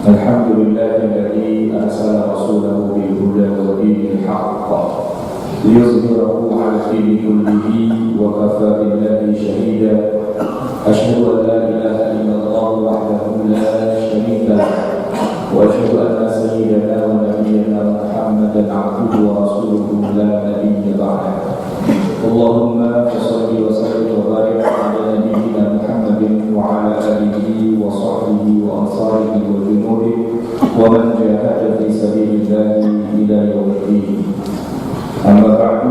الحمد لله الذي أرسل رسوله بالهدى ودين الحق ليظهره على الدين كله وكفى بالله شهيدا. أشهد أن لا إله إلا الله وحده لا شريك له وأشهد أن سيدنا ونبينا محمدا عبده ورسوله لا نبي بعده. اللهم صل وسلم وبارك على نبينا محمد وعلى آله وصحبه وأنصاره وجنوده ومن جاهد في سبيل الله إلى يوم الدين. أما بعد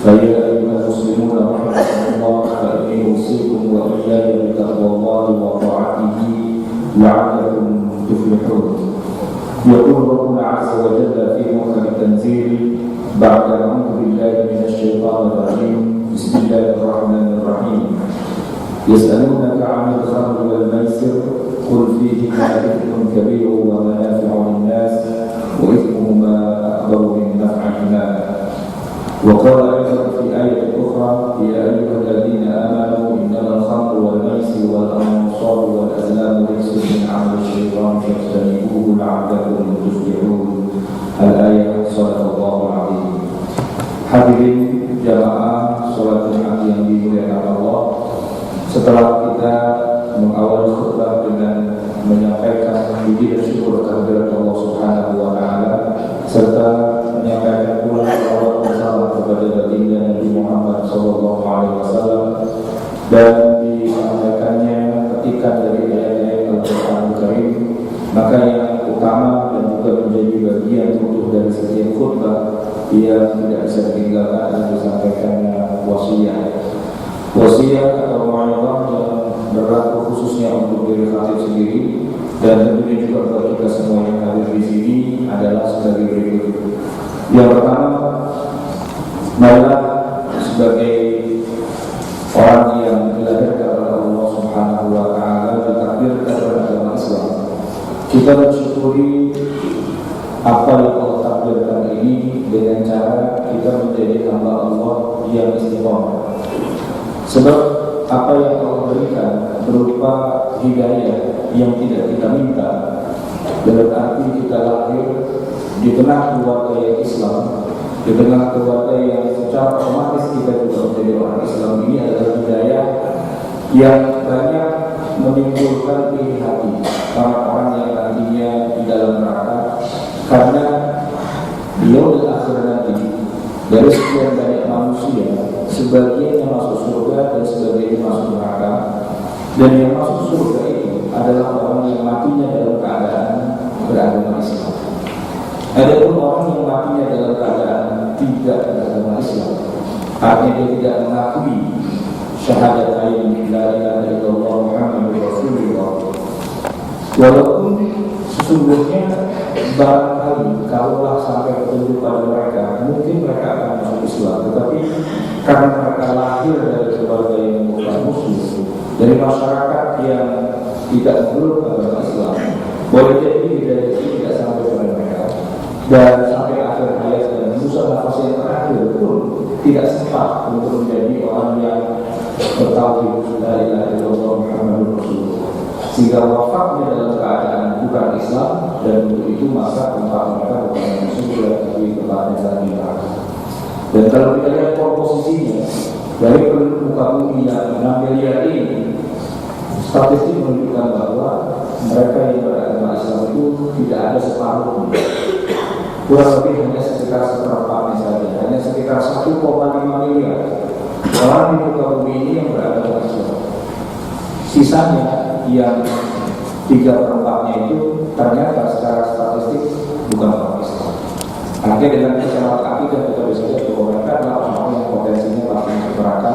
فيا أيها المسلمون رحمكم الله فإني أوصيكم وإياي بتقوى الله وطاعته لعلكم تفلحون. يقول ربنا عز وجل في محكم التنزيل بعد أعوذ بالله من الشيطان الرجيم بسم الله الرحمن الرحيم يسألونك عن الخمر والميسر قل فيهما إثم كبير ومنافع للناس وإثمهما أكبر من نفعهما. وقال أيضا في آية أخرى يا أيها الذين آمنوا إنما الخمر والميسر والأنصاب والأزلام رجس من عمل الشيطان فاجتنبوه la'allakum tuflihun. Al-ayat Shadaqallahul Azim. Hadirin jamaah salat Jumat yang dimuliakan Allah, setelah kita mengawali khutbah dengan menyampaikan puji dan syukur kehadirat Allah Subhanahu wa taala serta menyampaikan pula salawat bersama kepada baginda Nabi Muhammad sallallahu alaihi wasallam, dan disampaikannya ketikan dari ayat-ayat Al-Qur'anul Karim, maka yang utama dan juga menjadi bagian utuh dari setiap khutbah yang tidak bisa ditinggalkan dan disampaikannya wasiat atau mau'izah yang berlaku khususnya untuk diri khatib sendiri dan tentunya juga untuk kita semua yang hadir di sini adalah sebagai berikut. Yang pertama, marilah sebagai orang yang dilahirkan oleh Allah Subhanahu wa taala ditakdirkan beragama Islam, kita bersyukuri apa yang Allah takdirkan ini dengan cara kita menjadi hamba Allah yang istiqomah. Sebab apa yang Allah berikan berupa hidayah yang tidak kita minta, berarti kita lahir di tengah keluarga yang Islam, di tengah keluarga yang secara otomatis kita juga menjadi orang Islam. Ini adalah hidayah yang banyak menimbulkan iri hati orang-orang yang nantinya di dalam neraka, karena beliau dan akhir nanti dari sekian banyak manusia, sebagian yang masuk surga dan sebagian yang masuk neraka. Dan yang masuk surga itu adalah orang yang matinya dalam keadaan beragama Islam. Ada pun orang yang matinya dalam keadaan tidak beragama Islam, artinya dia tidak mengakui syahadatain la ilaha illallah Muhammadur Rasulullah, walaupun sesungguhnya barangkali kalaulah sampai petunjuk pada mereka, mungkin mereka akan masuk Islam, tetapi karena mereka lahir dari keluarga yang bukan muslim, dari masyarakat yang tidak menurut agama Islam, boleh jadi dari sini tidak sampai kepada mereka, dan sampai akhir hayat dan susah nafas yang terakhir pun tidak sempat untuk menjadi orang yang bertauhid la ilaha illallah Muhammadur Rasulullah, sehingga wafatnya dalam keadaan bukan Islam, dan untuk itu maka tempat mereka bukan yang surga tapi tempatnya lagi neraka. Dan kalau kita lihat komposisinya dari penduduk muka bumi yang 6 miliar ini, statistik menunjukkan bahwa mereka yang beragama Islam itu tidak ada separuh, kurang lebih hanya sekitar seperempatnya saja, hanya sekitar 1,5 miliar orang di muka bumi ini yang beragama Islam. Sisanya yang 3/4-nya itu ternyata secara statistik bukan orang Islam. Artinya dengan secara akidah kita bisa lihat bahwa mereka adalah orang yang potensinya pasti masuk neraka,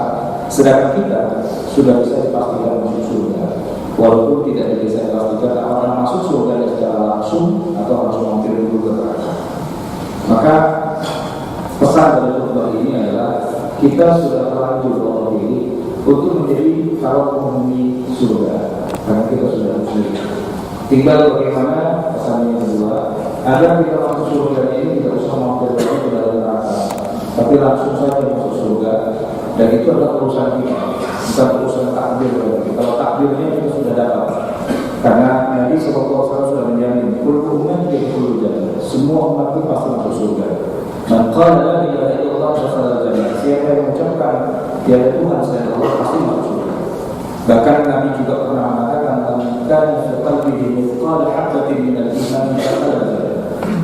sedangkan kita sudah bisa dipastikan masuk surga, walaupun tidak bisa dipastikan orang masuk surga secara langsung atau harus mampir dulu ke neraka. Maka pesan dari khutbah ini adalah kita sudah terlanjur Allah ini untuk menjadi kaum penghuni surga, karena kita sudah muslim. Tinggal bagaimana pesan yang kedua, agar kita masuk surga ini tidak usah mampir lagi ke dalam neraka, tapi langsung saja masuk surga. Dan itu adalah urusan kita, bukan urusan takdir. Kalau takdirnya kita sudah dapat, karena Nabi SAW sudah menjamin kullu ummati yadkhulul jannah, semua umat itu pasti masuk surga. Man qala la ilaha illallah dakhala jannah, siapa yang mengucapkan tiada Tuhan selain Allah pasti masuk surga. Bahkan Nabi juga pernah mengatakan, "Kana fi qalbihi mithqala habatin minal iman dakhala jannah."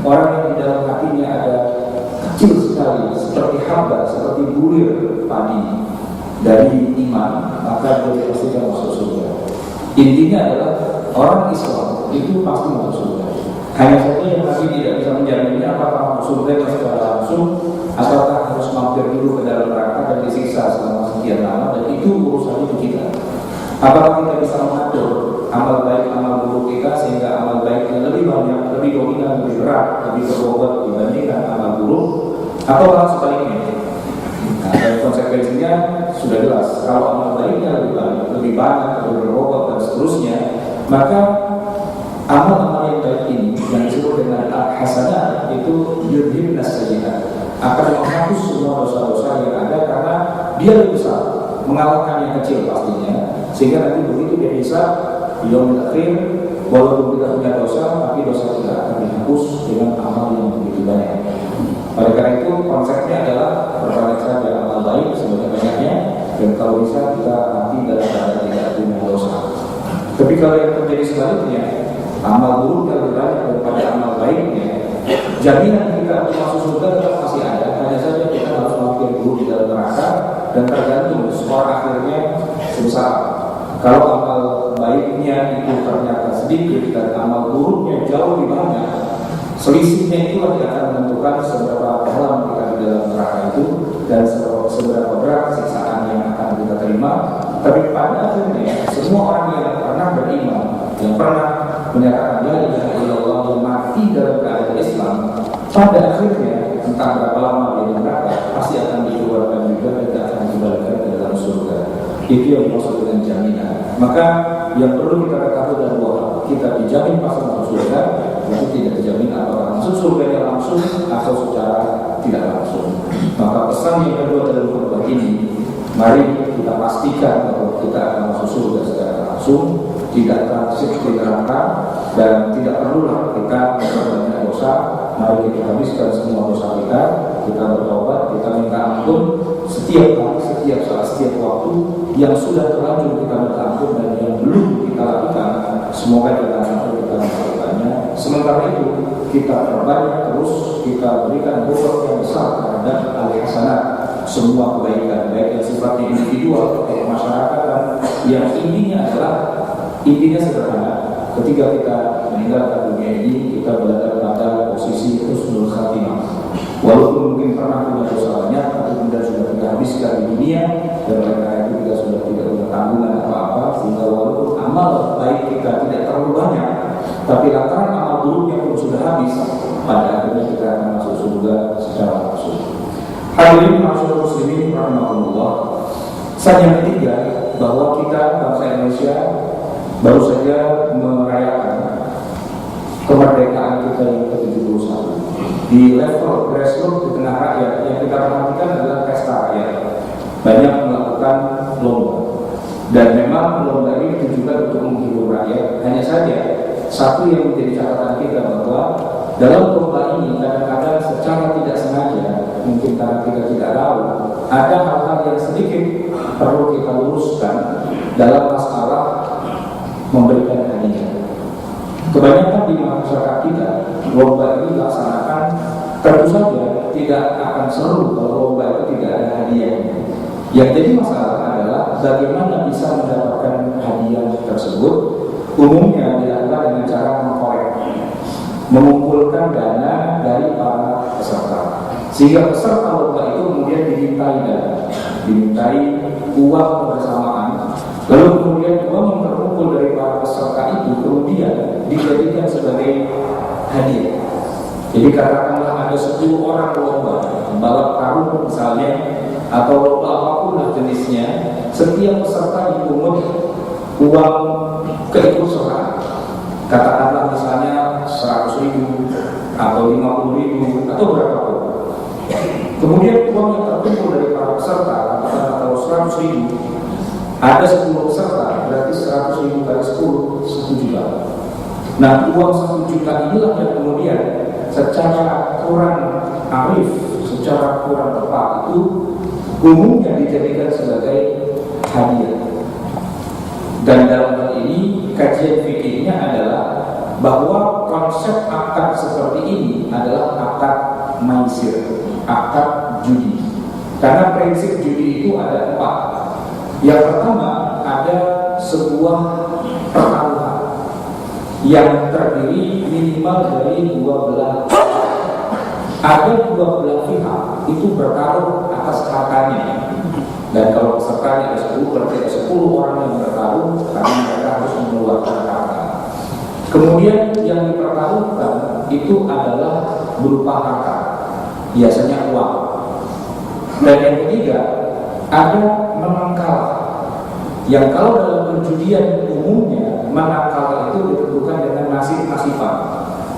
Orang yang di dalam hatinya ada kecil sekali seperti haba, seperti bulir padi dari iman, maka dia pasti akan masuk surga. Intinya adalah orang Islam itu pasti masuk surga. Hanya saja yang Nabi tidak bisa menjaminnya apakah masuk surga secara langsung ataukah harus mampir dulu ke dalam neraka dan disiksa selama sekian lama, dan itu urusannya di kita. Apakah kita bisa mengatur amal baik, amal buruk kita sehingga amal baiknya lebih banyak, lebih dominan, lebih berat, lebih berbobot dibandingkan amal buruk, atau malah sebaliknya? Nah, dan konsekuensinya sudah jelas. Kalau amal baiknya lebih banyak, lebih berbobot dan seterusnya, maka amal-amal yang baik ini yang disebut dengan al-hasanah itu yudhibna sayyi'at, akan menghapus semua dosa-dosa yang ada, karena dia lebih besar mengalahkan yang kecil pastinya, sehingga nanti begitu dia bisa di yaumil akhir, walaupun kita punya dosa, tapi dosa tidak akan dihapus dengan amal yang begitu banyak. Oleh karena itu konsepnya adalah berbanyak saja amal baik sebanyak-banyaknya, dan kalau bisa kita mati dalam keadaan tidak punya dosa. Tapi kalau yang terjadi sebaliknya, amal buruknya lebih banyak daripada amal baiknya, jaminan kita untuk masuk surga tetap masih ada. Hanya saja kita harus mampir dulu di dalam neraka, dan tergantung skor akhirnya sebesar. Kalau amal baiknya itu ternyata sedikit dan amal buruknya jauh lebih banyak, selisihnya itulah yang akan menentukan seberapa dalam kita di dalam neraka itu dan seberapa berat siksaan yang akan kita terima. Tapi pada akhirnya semua orang yang pernah beriman, yang pernah menyatakan la ilaha illallah, yang mati dalam keadaan Islam, pada akhirnya entah berapa lama dia di neraka pasti akan dikeluarkan juga dan akan dikembalikan ke dalam surga. Itu yang dimaksud dengan jaminan. Maka yang perlu kita ketahui adalah bahwa kita dijamin pasti masuk surga, tapi tidak dijamin apakah masuk surganya langsung atau secara tidak langsung. Maka pesan yang kedua dalam khutbah ini, mari kita pastikan bahwa kita akan masuk surga secara langsung, tidak transit di neraka, dan tidak perlulah kita memperbanyak dosa. Mari kita habiskan semua dosa kita bertobat, kita minta ampun setiap hari, setiap saat, setiap waktu. Yang sudah terlanjur kita minta ampun dan yang belum kita lakukan, semoga kita sampai kita melakukannya. Sementara itu kita perbanyak terus, kita berikan bobot yang besar terhadap al-hasanat, semua kebaikan, baik yang sifatnya individual atau masyarakat, yang intinya sederhana. Ketika kita meninggalkan dunia ini, kita berada pada posisi husnul khatimah. Walaupun mungkin pernah punya dosa banyak, tapi kemudian sudah kita habiskan di dunia, dan oleh karena itu kita sudah tidak punya tanggungan apa-apa, sehingga walaupun amal baik kita tidak terlalu banyak, tapi lantaran amal buruknya pun sudah habis, pada akhirnya kita akan masuk surga secara langsung. Hadirin masyarakat muslimin rahimahullah. Saat yang ketiga, bahwa kita bangsa Indonesia baru saja merayakan kemerdekaan kita yang ke-71. Di level grassroots di tengah rakyat, yang kita perhatikan adalah pesta rakyat. Banyak melakukan lomba, dan memang lomba ini ditujukan untuk menghibur rakyat. Hanya saja satu yang menjadi catatan kita bahwa dalam lomba ini kadang-kadang secara tidak sengaja, mungkin karena kita tidak tahu, ada hal-hal yang sedikit perlu kita luruskan dalam masalah memberikan hadiah. Kebanyakan di masyarakat kita, lomba ini dilaksanakan, tentu saja tidak akan seru kalau lomba itu tidak ada hadiahnya. Yang jadi masalah adalah bagaimana bisa mendapatkan hadiah tersebut. Umumnya dilakukan dengan cara mengkorek, mengumpulkan dana dari para peserta, sehingga peserta lomba itu kemudian dimintai uang kebersamaan. Lalu kemudian uang yang terkumpul dari para peserta itu kemudian dijadikan sebagai hadiah. Jadi katakanlah ada 10 orang lomba, balap karung misalnya, atau lomba apapun lah jenisnya, setiap peserta dipungut uang keikutsertaan. Katakanlah misalnya 100.000 atau 50.000 atau berapapun. Kemudian uang yang terkumpul dari para peserta, atau 100.000, ada 10 peserta, berarti 100.000 kali 10, 1 juta. Nah, uang 1 juta inilah yang kemudian secara kurang arif, secara kurang tepat itu umumnya dijadikan sebagai hadiah. Dan dalam hal ini kajian fikihnya adalah bahwa konsep akad seperti ini adalah akad maisir, akad judi. Karena prinsip judi itu ada 4. Yang pertama, ada sebuah pertaruhan yang terdiri minimal dari 2 belah. Ada 2 belah pihak itu bertaruh atas hartanya. Dan kalau pesertanya ada 10, berarti ada 10 orang yang bertaruh karena mereka harus mengeluarkan harta. Kemudian yang dipertaruhkan itu adalah berupa harta, biasanya uang. Dan yang ketiga, ada menang kalah. Yang kalau dalam perjudian umumnya menang kalah itu ditentukan dengan nasib-nasiban,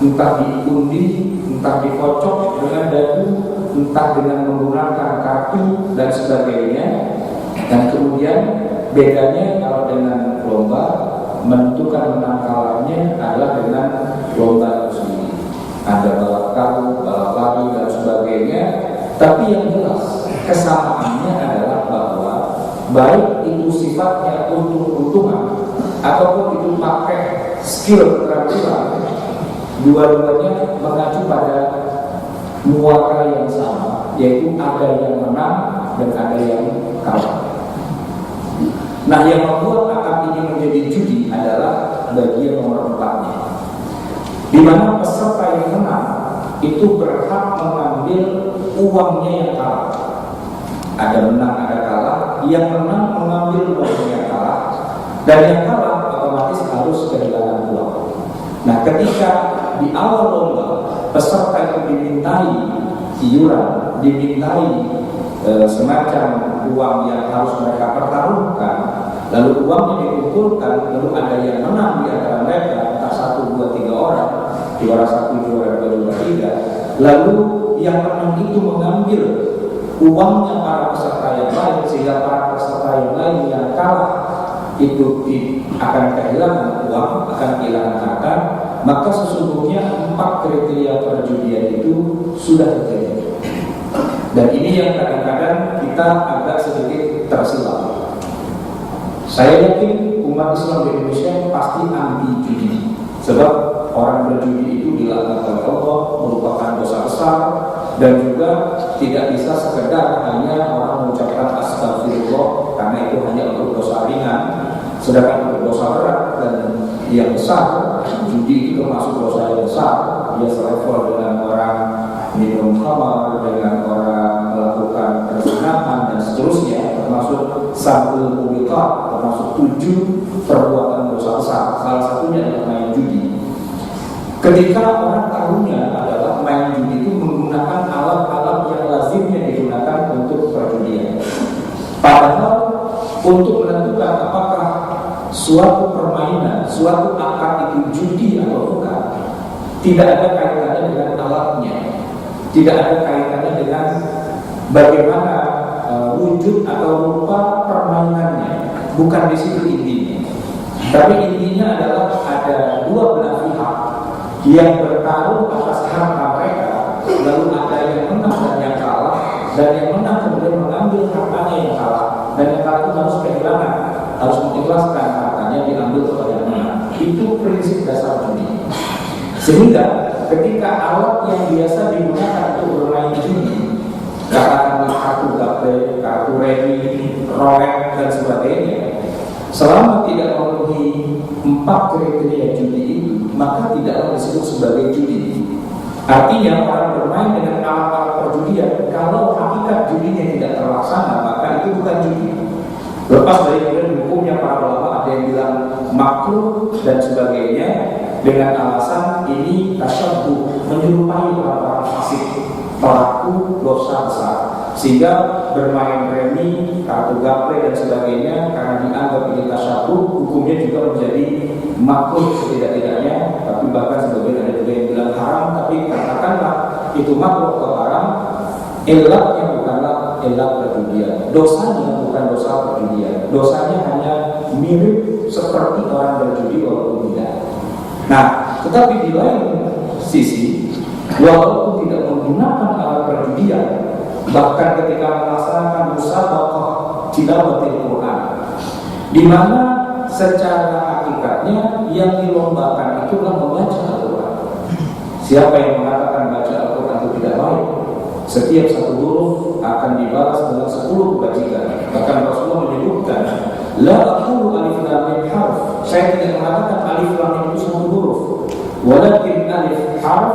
entah diundi, entah dikocok dengan dadu, entah dengan menggunakan kartu dan sebagainya. Dan kemudian bedanya kalau dengan lomba, menentukan menang kalahnya adalah dengan lomba itu sendiri. Ada balap karung, balap lari dan sebagainya. Tapi yang jelas kesamaannya adalah bahwa baik itu sifatnya untung-untungan ataupun itu pakai skill keterampilan, dua-duanya mengacu pada muara yang sama, yaitu ada yang menang dan ada yang kalah. Nah, yang membuat akad ini menjadi judi adalah bagian nomor 4-nya, di mana peserta yang menang itu berhak mengambil uangnya yang kalah. Ada menang, ada kalah. Yang menang mengambil uangnya yang kalah, dan yang kalah otomatis harus kehilangan uang. Nah, ketika di awal lomba peserta itu dimintai iuran, dimintai semacam uang yang harus mereka pertaruhkan, lalu uangnya dikumpulkan, lalu ada yang menang di antara mereka, entah 1, 2, 3 orang, juara 1, juara 2, juara 3, lalu yang menang itu mengambil uangnya para peserta yang lain, sehingga para peserta yang lain yang kalah itu akan kehilangan uang, akan kehilangan harta, maka sesungguhnya 4 kriteria perjudian itu sudah terjadi. Dan ini yang kadang-kadang kita agak sedikit tersilap. Saya yakin umat Islam di Indonesia pasti anti judi, sebab orang berjudi itu dilaknat oleh Allah, merupakan dosa besar, dan juga tidak bisa sekedar hanya orang mengucapkan astagfirullah karena itu hanya untuk dosa ringan, sedangkan untuk dosa berat dan yang besar, judi itu termasuk dosa yang besar. Dia selevel dengan orang minum khamar, dengan orang melakukan perzinahan dan seterusnya, termasuk sabul mubiqat, termasuk 7 perbuatan dosa besar. Salah satunya adalah main judi. Ketika orang tahunya adalah main judi itu menggunakan alat-alat yang lazimnya digunakan untuk perjudian, padahal untuk menentukan apakah suatu permainan, suatu akad itu judi atau bukan, tidak ada kaitannya dengan alatnya, tidak ada kaitannya dengan bagaimana wujud atau rupa permainannya. Bukan di situ intinya. Tapi intinya adalah ada dua belah pihak yang bertaruh atas harta mereka, lalu ada yang menang dan yang kalah, dan yang menang kemudian mengambil hartanya yang kalah, dan yang kalah itu harus kehilangan, harus mengikhlaskan hartanya diambil oleh yang menang. Itu prinsip dasar judi. Sehingga ketika alat yang biasa digunakan untuk bermain judi, katakanlah kartu gaple, kartu remi, roulette dan sebagainya, selama tidak memenuhi 4 kriteria judi itu, maka tidaklah disebut sebagai judi. Artinya orang bermain dengan alat-alat perjudian, kalau hakikat judinya tidak terlaksana, maka itu bukan judi. Lepas dari kemudian hukumnya para ulama, ada yang bilang makruh dan sebagainya, dengan alasan ini tasyabbuh, menyerupai orang-orang fasik, pelaku dosa besar, sehingga bermain remi, kartu gaple dan sebagainya karena dianggap ini tasyabbuh, hukumnya juga menjadi makruh setidak-tidaknya. Tapi bahkan sebagian ada juga yang bilang haram, tapi katakanlah itu makruh atau haram, ilatnya bukanlah ilat perjudian, dosanya bukan dosa perjudian, dosanya hanya mirip seperti orang berjudi walaupun tidak. Nah, tetapi di lain sisi, walaupun tidak menggunakan alat perjudian, bahkan ketika melaksanakan musabaqah tilawatil Quran, di mana secara hakikatnya yang dilombakan itulah membaca Al-Quran. Siapa yang mengatakan baca Al-Quran itu tidak baik, setiap satu huruf akan dibalas dengan 10 kebajikan. Bahkan Rasulullah menyebutkan, la aqulu alif lam mim harf, saya tidak mengatakan alif lam mim itu satu huruf, walakin alif harf,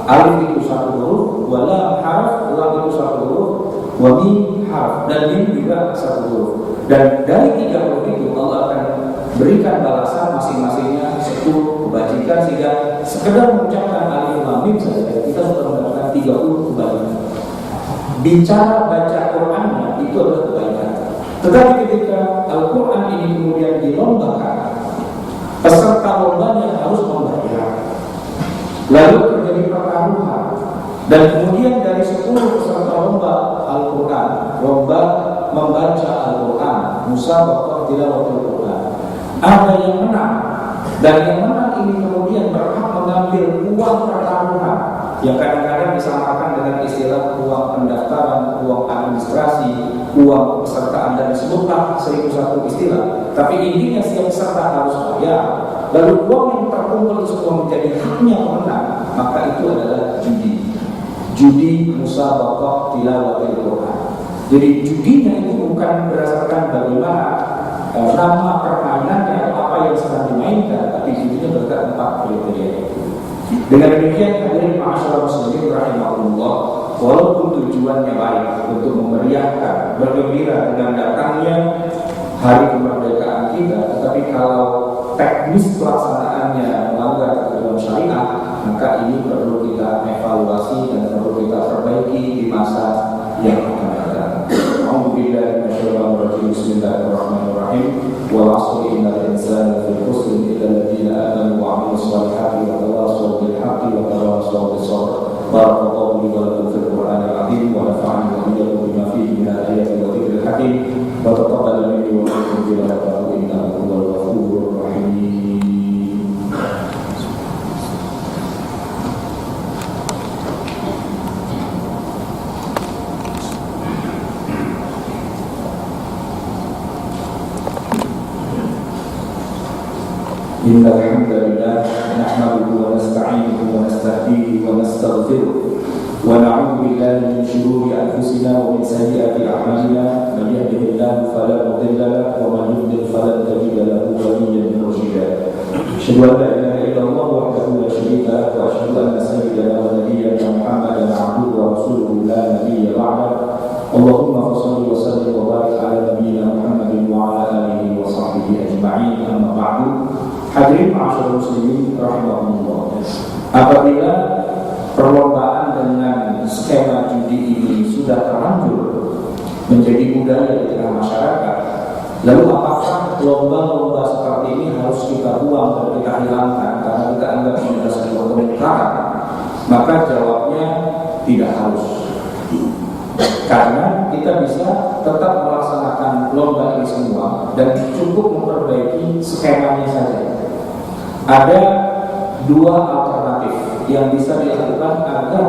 alif itu satu huruf, wa lam harf, lam itu satu huruf, wa mim harf, dan mim juga satu huruf. Dan dari 3 huruf itu Allah akan berikan balasan masing-masingnya 10 kebajikan, sehingga sekedar mengucapkan alif lam mim saja kita sudah mendapatkan 30 kebaikan. Bicara baca Qurannya itu adalah kebaikan. Tetapi ketika Al-Quran ini kemudian dilombakan, peserta lombanya harus membayar, lalu terjadi pertaruhan, dan kemudian dari 10 peserta lomba Al-Quran, lomba membaca Al-Quran, musabaqah tilawatil Quran, ada yang menang Dan yang menang ini kemudian berhak mengambil uang pertaruhan yang kadang-kadang disamakan dengan istilah uang pendaftaran, uang administrasi, uang pesertaan, dan disebutlah 1001 istilah. Tapi intinya setiap peserta harus bayar. Lalu uang yang terkumpul semua menjadi haknya pemenang, maka itu adalah judi. Judi musabaqah tilawatil Quran. Jadi judinya itu bukan berdasarkan bagaimana nama permainannya, apa yang sedang dimainkan, tapi judinya berkat 4 kriteria. Dengan demikian hadirin ma'asyiral muslimin rahimahullah, walaupun tujuannya baik untuk memeriahkan, bergembira dengan datangnya hari kemerdekaan kita, tetapi kalau teknis pelaksanaannya melanggar ketentuan syariat, maka ini perlu kita evaluasi dan perlu kita perbaiki di masa yang akan datang. A'udzubillahi minasyaitonir rajim. Bismillahirrahmanirrahim. Wal 'asri innal insana lafi khusr illa alladziina aamanu wa 'amilus shalihati wa tawassaw bil haqqi wa tawassaw bis sabr. Barakallahu li wa lakum fil Qur'anil 'azim wa nafa'ani wa iyyakum bima fihi min al-ayati wa dzikril hakim. Wa taqabbal minni wa minkum tilawatahu innahu huwal ghafurur rahim. Innal hamdalillah nahmaduhu wa nasta'inuhu wa nastahdihi wa nastaghfiruh wa na'udzu billahi min shururi anfusina wa min sayyiati a'malina. Man yahdihillahu fala mudilla lahu wa man yudlil falan tajida lahu waliyyan mursyida. Asyhadu an la ilaha illallah wahdahu la syarika lahu wa asyhadu anna sayyidana wa nabiyyana Muhammadan 'abduhu wa rasuluhu la nabiyya ba'dahu. Allahumma shalli wa sallim wa barik ala nabiyyina Muhammadin wa ala alihi wa sahbihi ajma'in. Amma ba'du. Hadirin ma'asyiral muslimin rahimahumullah. Apabila perlombaan dengan skema judi ini sudah terlanjur menjadi budaya di tengah masyarakat, lalu apakah lomba-lomba seperti ini harus kita buang dan kita hilangkan karena kita anggap ini adalah sebuah kemungkaran? Maka jawabnya tidak harus. Karena kita bisa tetap melaksanakan lomba ini semua dan cukup memperbaiki skemanya saja. Ada 2 alternatif yang bisa dilakukan agar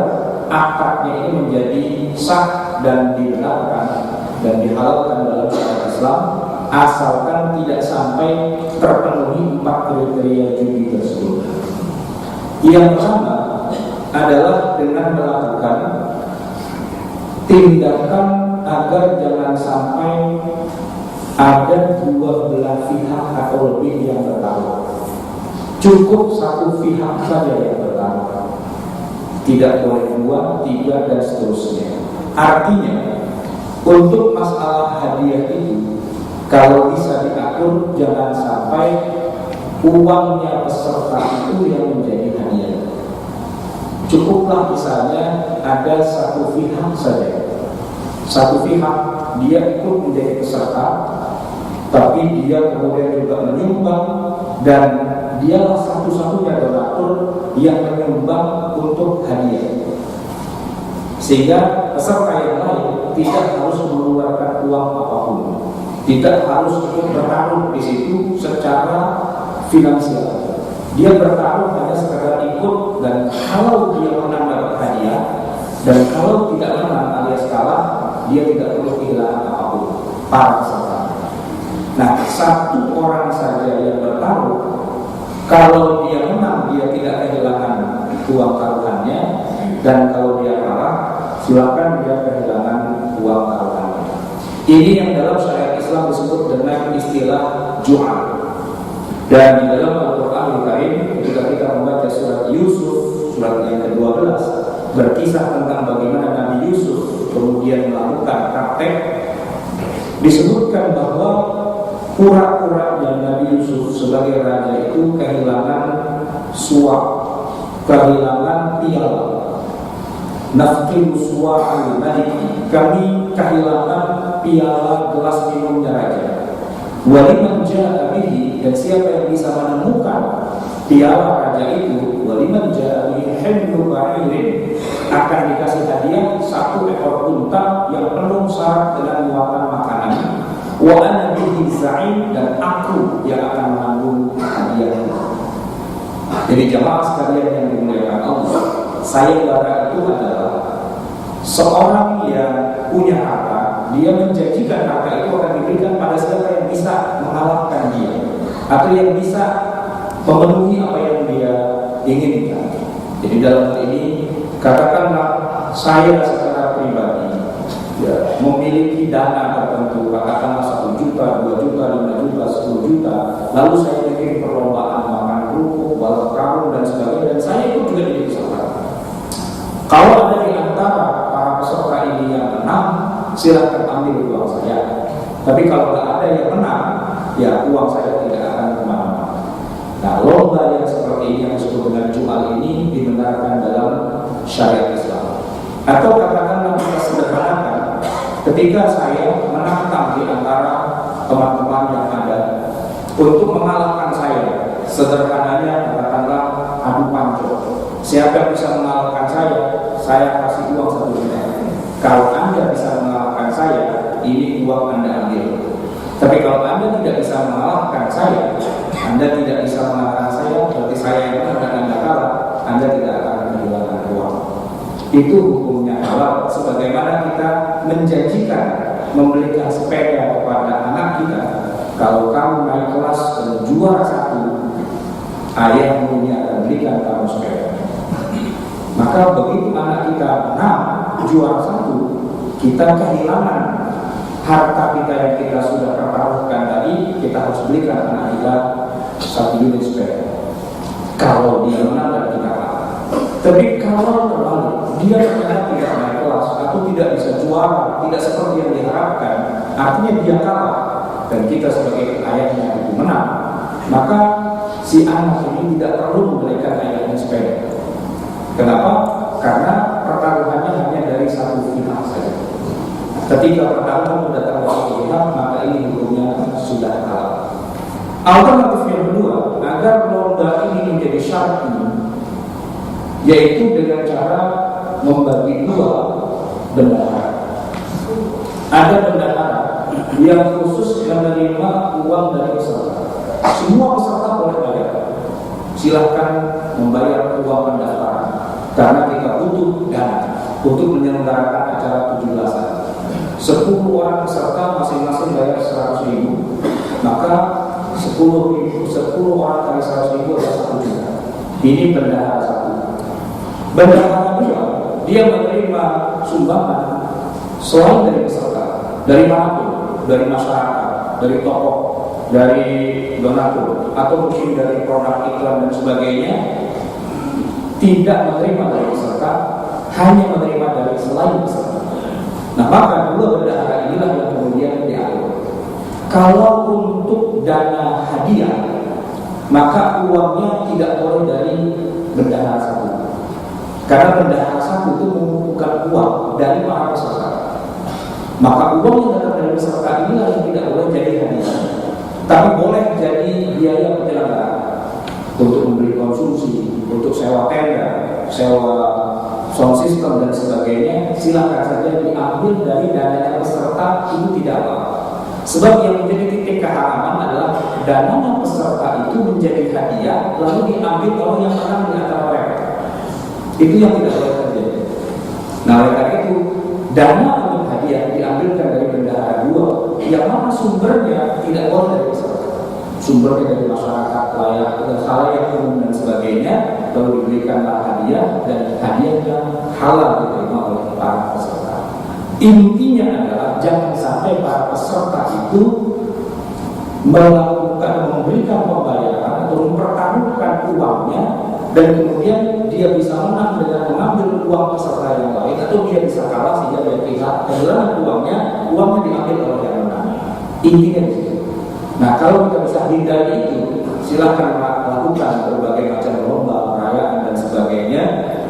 akadnya ini menjadi sah dan dibenarkan dan dihalalkan dalam syariat Islam, asalkan tidak sampai terpenuhi 4 kriteria judi tersebut. Yang pertama adalah dengan melakukan tindakan agar jangan sampai ada 2 belah pihak atau lebih yang bertaruh. Cukup 1 pihak saja yang bertaruh. Tidak boleh 2, 3 dan seterusnya. Artinya untuk masalah hadiah itu, kalau bisa diatur jangan sampai uangnya peserta itu yang menjadi hadiah. Cukuplah misalnya ada 1 pihak saja. 1 pihak dia ikut menjadi peserta, tapi dia kemudian juga menyumbang, dan dialah satu-satunya donatur yang menyumbang untuk hadiah. Sehingga peserta yang lain tidak harus mengeluarkan uang apapun, tidak harus ikut bertaruh di situ secara finansial. Dia bertaruh hanya sekedar ikut, dan kalau dia menang dapat hadiah, dan kalau tidak menang alias kalah, dia tidak perlu kehilangan apapun. Para peserta. Nah, 1 orang saja yang bertaruh, kalau dia menang dia tidak kehilangan uang taruhannya, dan kalau dia kalah silakan dia kehilangan uang taruhannya. Ini yang dalam syariat Islam disebut dengan istilah ju'al. Dan di dalam Al-Quran Al-Karim, ketika kita membaca surat Yusuf, surat yang ke-12, berkisah tentang bagaimana Nabi Yusuf kemudian melakukan praktek, disebutkan bahwa pura-puranya Nabi Yusuf sebagai raja itu kehilangan suap, kehilangan piala. Nafkiru suwa'al maliki, kami kehilangan piala gelas minumnya raja. Waliman ja'a bihi, dan siapa yang bisa menemukan piala raja itu, waliman ja'a bihi himlu ba'irin, akan dikasih hadiah 1 ekor unta yang penuh syarat dengan muatan makanan. Wa ana bihi za'im, dan aku yang akan menanggung hadiah. Jadi jamaah sekalian yang dimuliakan Allah, sayembara itu adalah seorang yang punya harta, dia menjanjikan harta itu akan diberikan pada siapa yang bisa mengalahkan dia, atau yang bisa memenuhi apa yang dia inginkan. Jadi dalam hal ini, katakanlah saya secara pribadi memiliki dana tertentu, katakanlah 1 juta, 2 juta, 5 juta, 10 juta, lalu saya bikin perlombaan makan kerupuk, balap karung dan sebagainya, dan saya itu juga jadi peserta. Kalau ada di antara para peserta ini yang menang, silahkan ambil uang saya. Tapi kalau tidak ada yang menang, ya uang saya tidak akan kemana-mana. Nah, lomba yang seperti ini yang disebut dengan jual ini dibenarkan dalam syariat Islam. Atau katakanlah kita sederhanakan, ketika saya menantang di antara teman-teman yang ada untuk mengalahkan saya, sederhananya katakanlah adu panco. Siapa yang bisa mengalahkan saya kasih uang 1 juta. Kalau Anda bisa mengalahkan saya, ini uang Anda ambil. Tapi kalau Anda tidak bisa mengalahkan saya, Anda tidak bisa mengalahkan saya, berarti saya yang menang dan Anda kalah, Anda tidak akan kehilangan uang. Itu hukumnya halal. Sebagaimana kita menjanjikan memberikan sepeda kepada anak kita, kalau kamu naik kelas dan juara 1, ayahmu akan berikan kamu sepeda. Maka begitu anak kita menang juara 1, kita kehilangan harta kita yang kita sudah pertaruhkan tadi, kita harus berikan anak kita 1 unit sepeda. Kalau dia menang dan kita kalah. Tapi kalau terbalik, dia ternyata tidak naik kelas atau tidak bisa juara, tidak seperti yang diharapkan, artinya dia kalah dan kita sebagai ayahnya itu menang, maka si anak ini tidak perlu memberikan ayahnya sepeda. Kenapa? Karena pertaruhannya hanya dari 1 pihak saja. Ketika pertaruhan mendatangkan 1 pihak, maka ini hukumnya sudah kalah. Alternatif yang kedua, agar lomba ini menjadi syar'i, yaitu dengan cara membagi 2 bendahara. Ada bendahara yang khusus menerima uang dari peserta. Semua peserta boleh bayar. Silahkan membayar uang pendaftaran, karena kita butuh dana untuk menyelenggarakan acara 17-an. 10 orang peserta masing-masing bayar 100.000, maka 10 orang kali 100.000 adalah 1 juta. Ini bendahara 1. Bendahara 2, dia menerima sumbangan selain dari peserta, dari manapun, dari masyarakat, dari tokoh, dari donatur, atau mungkin dari produk iklan dan sebagainya. Tidak menerima dari peserta, hanya menerima dari selain peserta. Nah, maka 2 bendahara inilah yang kemudian diatur. Kalau untuk dana hadiah, maka uangnya tidak boleh dari bendahara 1, karena bendahara 1 itu mengumpulkan uang dari para peserta. Maka uang yang datang dari peserta inilah yang tidak boleh jadi hadiah, tapi boleh jadi biaya penyelenggaraan untuk membeli konsumsi, untuk sewa tenda, sewa sound system dan sebagainya. Silakan saja diambil dari dana peserta, itu tidak apa-apa. Sebab yang menjadi titik keharaman adalah dana peserta itu menjadi hadiah lalu diambil oleh yang menang di antara mereka. Itu yang tidak boleh terjadi. Nah, oleh karena itu dana untuk hadiah diambilkan dari bendahara 2, yang mana sumbernya tidak boleh dari peserta. Sumbernya dari masyarakat, khalayak umum dan sebagainya, lalu diberikanlah hadiah, dan hadiahnya halal diterima oleh para peserta. Intinya adalah jangan sampai para peserta itu memberikan pembayaran atau mempertaruhkan uangnya, dan kemudian dia bisa menang dengan mengambil uang peserta yang lain, atau dia bisa kalah sehingga dia kehilangan uangnya diambil oleh yang menang. Intinya di situ. Nah, kalau kita bisa hindari itu, silakan lakukan berbagai macam lomba, perayaan dan sebagainya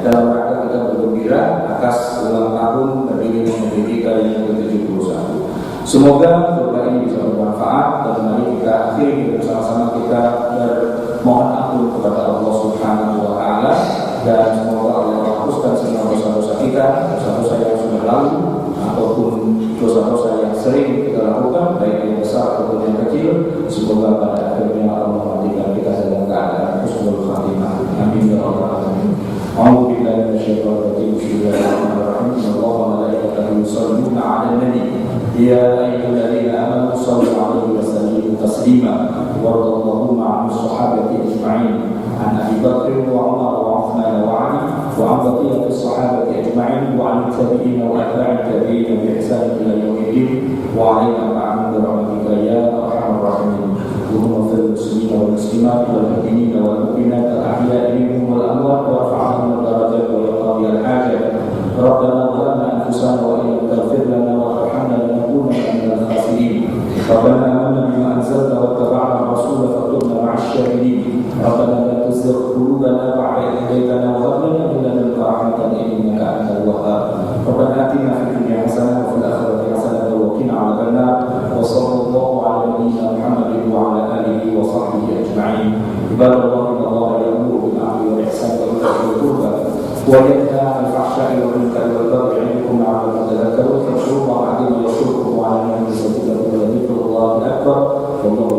dalam rangka kita bergembira atas ulang tahun berdirinya negeri kita yang ke-71. Semoga doa ini bisa bermanfaat, dan mari kita akhiri bersama-sama kita bermohon ampun kepada Allah Subhanahu wa Ta'ala, dan semoga Allah menghapuskan semua dosa-dosa kita, dosa-dosa yang sudah lalu ataupun dosa-dosa yang sering kita lakukan, baik yang besar ataupun yang kecil. Semoga pada akhirnya Allah memberikan kita dalam keadaan husnul khatimah. يا أيها الذين آمنوا صلوا عليه وسلموا تسليما وارض اللهم عن الصحابة أجمعين عن أبي بكر وعمر وعثمان وعلي وعن بقية الصحابة أجمعين وعن التابعين وأتباع التابعين بإحسان إلى يوم الدين وعلينا معهم برحمتك يا أرحم الراحمين. اللهم اغفر للمسلمين والمسلمات والمؤمنين والمؤمنات الأحياء منهم والأموات وارفع عنهم الدرجات ويقضي الحاجات. ربنا ظلمنا أنفسنا وإن لم تغفر لنا وترحمنا لنكونن من الخاسرين. ربنا آمنا بما أنزلت واتبعنا الرسول فاكتبنا مع الشاهدين. ربنا لا تزغ قلوبنا بعد إذ هديتنا وهب لنا من لدنك رحمة إنك أنت الوهاب. ربنا آتنا في الدنيا حسنة وفي الآخرة حسنة وقنا عذاب النار. وصلى الله على نبينا محمد وعلى آله وصحبه أجمعين. عباد الله إن الله يأمر بالعدل والإحسان وإيتاء ذي القربى وينهى عن الفحشاء والمنكر والبغي يعظكم لعلكم تذكرون. فاذكروا الله العظيم يذكركم وعلى نعمه ولذكر الله أكبر والله